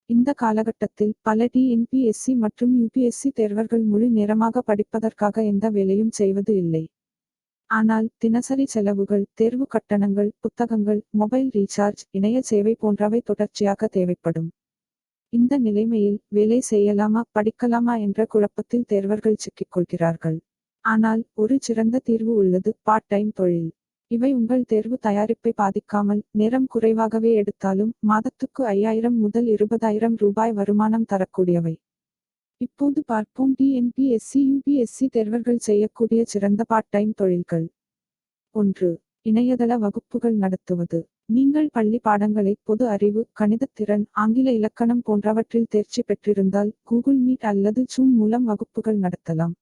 இந்த காலகட்டத்தில் பல டிஎன்பிஎஸ்சி மற்றும் யுபிஎஸ்சி தேர்வர்கள் முழு நேரமாக படிப்பதற்காக எந்த வேலையும் செய்வது இல்லை. ஆனால் தினசரி செலவுகள், தேர்வு கட்டணங்கள், புத்தகங்கள், மொபைல் ரீசார்ஜ், இணைய சேவை போன்றவை தொடர்ச்சியாக தேவைப்படும். இந்த நிலைமையில் வேலை செய்யலாமா படிக்கலாமா என்ற குழப்பத்தில் தேர்வர்கள் சிக்கிக்கொள்கிறார்கள். ஆனால் ஒரு சிறந்த தீர்வு உள்ளது: பார்ட் டைம் தொழில். இவை உங்கள் தேர்வு தயாரிப்பை பாதிக்காமல், நேரம் குறைவாகவே எடுத்தாலும் மாதத்துக்கு 5000 முதல் 20000 ரூபாய் வருமானம் தரக்கூடியவை. இப்போது பார்ப்போம் டிஎன்பிஎஸ்சி யுபிஎஸ்சி தேர்வர்கள் செய்யக்கூடிய சிறந்த பார்ட் டைம் தொழில்கள். 1. இணையதள வகுப்புகள் நடத்துவது. நீங்கள் பள்ளி பாடங்களை பொது அறிவு, கணிதத்திறன், ஆங்கில இலக்கணம் போன்றவற்றில் தேர்ச்சி பெற்றிருந்தால் கூகுள் மீட் அல்லது ஜூம் மூலம் வகுப்புகள் நடத்தலாம்.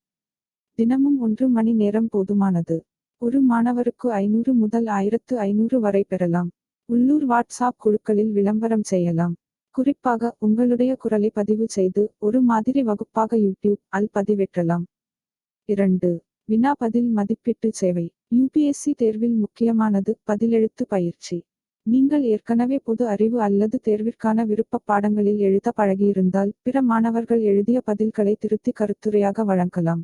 தினமும் 1 மணி நேரம் போதுமானது. ஒரு மாணவருக்கு 500 முதல் 1500 வரை பெறலாம். உள்ளூர் வாட்ஸ்ஆப் குழுக்களில் விளம்பரம் செய்யலாம். குறிப்பாக உங்களுடைய குரலை பதிவு செய்து ஒரு மாதிரி வகுப்பாக யூடியூப் அல் பதிவேற்றலாம். 2. வினா பதில் மதிப்பீட்டு சேவை. யுபிஎஸ்சி தேர்வில் முக்கியமானது பதிலெழுத்து பயிற்சி. நீங்கள் ஏற்கனவே பொது அறிவு அல்லது தேர்விற்கான விருப்ப பாடங்களில் எழுத பழகியிருந்தால் பிற மாணவர்கள் எழுதிய பதில்களை திருத்தி கருத்துரையாக வழங்கலாம்.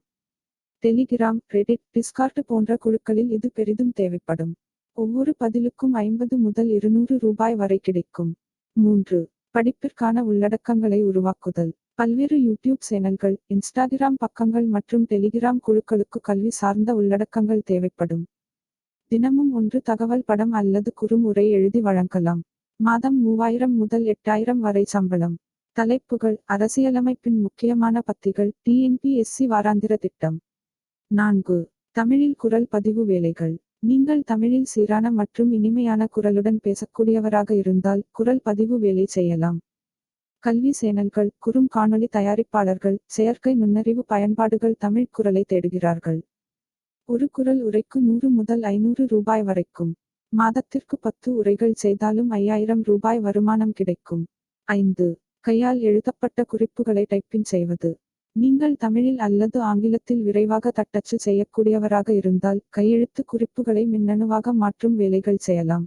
டெலிகிராம், ரெடிட், டிஸ்கார்ட் போன்ற குழுக்களில் இது பெரிதும் தேவைப்படும். ஒவ்வொரு பதிலுக்கும் 50 முதல் 200 ரூபாய் வரை கிடைக்கும். 3. படிப்பிற்கான உள்ளடக்கங்களை உருவாக்குதல். பல்வேறு யூடியூப் சேனல்கள், இன்ஸ்டாகிராம் பக்கங்கள் மற்றும் டெலிகிராம் குழுக்களுக்கு கல்வி சார்ந்த உள்ளடக்கங்கள் தேவைப்படும். தினமும் 1 தகவல் படம் அல்லது குறுமுறை எழுதி வழங்கலாம். மாதம் 3000 முதல் 8000 வரை சம்பளம். தலைப்புகள்: அரசியலமைப்பின் முக்கியமான பத்திகள், டிஎன்பிஎஸ்சி வாராந்திர திட்டம். 4. தமிழில் குரல் பதிவு வேலைகள். நீங்கள் தமிழில் சீரான மற்றும் இனிமையான குரலுடன் பேசக்கூடியவராக இருந்தால் குரல் பதிவு வேலை செய்யலாம். கல்வி சேனல்கள், குறும் காணொளி தயாரிப்பாளர்கள், செயற்கை நுண்ணறிவு பயன்பாடுகள் தமிழ் குரலை தேடுகிறார்கள். ஒரு குரல் உரைக்கு 100 முதல் 500 ரூபாய் வரைக்கும். மாதத்திற்கு 10 உரைகள் செய்தாலும் 5000 ரூபாய் வருமானம் கிடைக்கும். 5. கையால் எழுதப்பட்ட குறிப்புகளை டைப்பிங் செய்வது. நீங்கள் தமிழில் அல்லது ஆங்கிலத்தில் விரைவாக தட்டச்சு செய்யக்கூடியவராக இருந்தால் கையெழுத்து குறிப்புகளை மின்னணுவாக மாற்றும் வேலைகள் செய்யலாம்.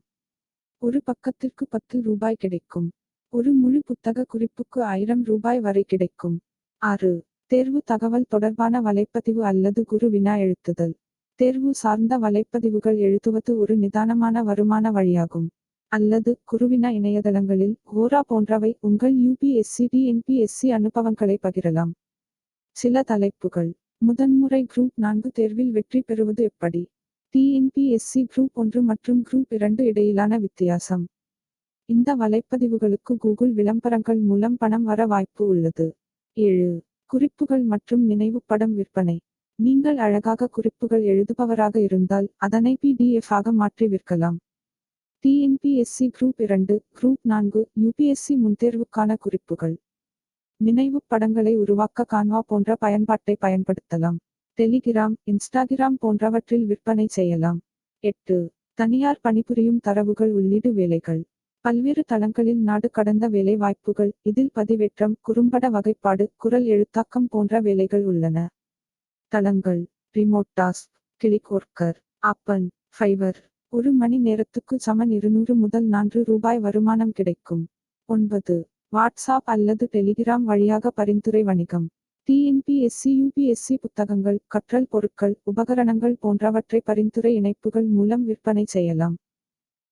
ஒரு பக்கத்திற்கு 10 ரூபாய் கிடைக்கும். ஒரு முழு புத்தக குறிப்புக்கு 1000 ரூபாய் வரை கிடைக்கும். 6. தேர்வு தகவல் தொடர்பான வலைப்பதிவு அல்லது குரு வினா எழுத்துதல். தேர்வு சார்ந்த வலைப்பதிவுகள் எழுதுவது ஒரு நிதானமான வருமான வழியாகும். அல்லது குருவினா இணையதளங்களில் ஹோரா போன்றவை உங்கள் யுபிஎஸ்சி டிஎன்பிஎஸ்சி அனுபவங்களை பகிரலாம். சில தலைப்புகள்: முதன்முறை குரூப் 4 தேர்வில் வெற்றி பெறுவது எப்படி? டிஎன்பிஎஸ்சி குரூப் 1 மற்றும் குரூப் 2 இடையிலான வித்தியாசம். இந்த வலைப்பதிவுகளுக்கு கூகுள் விளம்பரங்கள் மூலம் பணம் வர வாய்ப்பு உள்ளது. 7. குறிப்புகள் மற்றும் நினைவு படம் விற்பனை. நீங்கள் அழகாக குறிப்புகள் எழுதுபவராக இருந்தால் அதனை PDF ஆக மாற்றி விற்கலாம். டிஎன்பிஎஸ்சி குரூப் 2, குரூப் 4, யுபிஎஸ்சி முன்தேர்வுக்கான குறிப்புகள். நினைவு படங்களை உருவாக்க கான்வா போன்ற பயன்பாட்டை பயன்படுத்தலாம். டெலிகிராம், இன்ஸ்டாகிராம் போன்றவற்றில் விற்பனை செய்யலாம். 8. தனியார் பணிபுரியும் தரவுகள் உள்ளீடு வேலைகள். பல்வேறு தளங்களில் நாடு கடந்த வேலை வாய்ப்புகள், இதில் பதிவேற்றம், குறும்பட வகைப்பாடு, குரல் எழுத்தாக்கம் போன்ற வேலைகள் உள்ளன. தளங்கள்: remote task, click worker, Appen, Fiverr. ஒரு மணி நேரத்துக்கு சமன் 200 முதல் 4 ரூபாய் வருமானம் கிடைக்கும். 9. வாட்ஸ்ஆப் அல்லது டெலிகிராம் வழியாக பரிந்துரை வணிகம். டிஎன்பிஎஸ்சி யுபிஎஸ்சி புத்தகங்கள், கற்றல் பொருட்கள், உபகரணங்கள் போன்றவற்றை பரிந்துரை இணைப்புகள் மூலம் விற்பனை செய்யலாம்.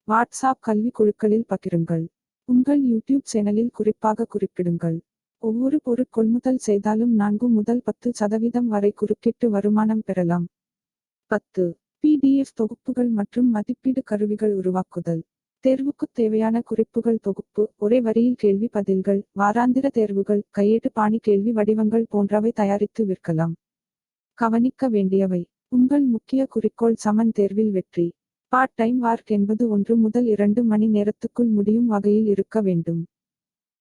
வாட்ஸ்ஆப் கல்வி குழுக்களில் பகிருங்கள். உங்கள் யூடியூப் சேனலில் குறிப்பாக குறிப்பிடுங்கள். ஒவ்வொரு பொருட் கொள்முதல் செய்தாலும் 4 முதல் 10% வரை குறுக்கிட்டு வருமானம் பெறலாம். 10. பிடிஎஃப் தொகுப்புகள் மற்றும் மதிப்பீடு கருவிகள் உருவாக்குதல். தேர்வுக்குத் தேவையான குறிப்புகள் தொகுப்பு, ஒரே வரியில் கேள்வி பதில்கள், வாராந்திர தேர்வுகள், கையேட்டு பாணி கேள்வி வடிவங்கள் போன்றவை தயாரித்து விற்கலாம். கவனிக்க வேண்டியவை: உங்கள் முக்கிய குறிக்கோள் சமன் தேர்வில் வெற்றி. பார்ட் டைம் வார்க் என்பது 1 முதல் 2 மணி நேரத்துக்குள் முடியும் வகையில் இருக்க வேண்டும்.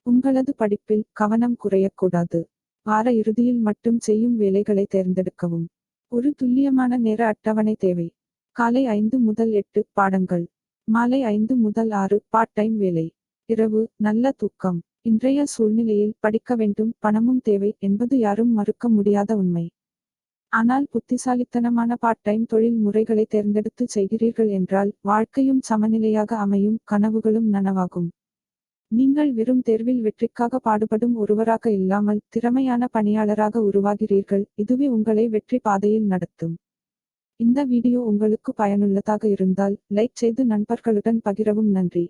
உங்களது படிப்பில் கவனம் குறையக்கூடாது. வார இறுதியில் மட்டும் செய்யும் வேலைகளை தேர்ந்தெடுக்கவும். ஒரு துல்லியமான நேர அட்டவணை தேவை. காலை 5 முதல் 8 பாடங்கள். மாலை 5 முதல் 6 பார்ட் டைம் வேலை. இரவு நல்ல தூக்கம். இன்றைய சூழ்நிலையில் படிக்க வேண்டும், பணமும் தேவை என்பது யாரும் மறுக்க முடியாத உண்மை. ஆனால் புத்திசாலித்தனமான பார்ட் டைம் தொழில் முறைகளை தேர்ந்தெடுத்து செய்கிறீர்கள் என்றால் வாழ்க்கையும் சமநிலையாக அமையும், கனவுகளும் நனவாகும். நீங்கள் வெறும் தேர்வில் வெற்றிக்காக பாடுபடும் ஒருவராக இல்லாமல் திறமையான பணியாளராக உருவாகிறீர்கள். இதுவே உங்களை வெற்றி பாதையில் நடத்தும். இந்த வீடியோ உங்களுக்கு பயனுள்ளதாக இருந்தால் லைக் செய்து நண்பர்களுடன் பகிரவும். நன்றி.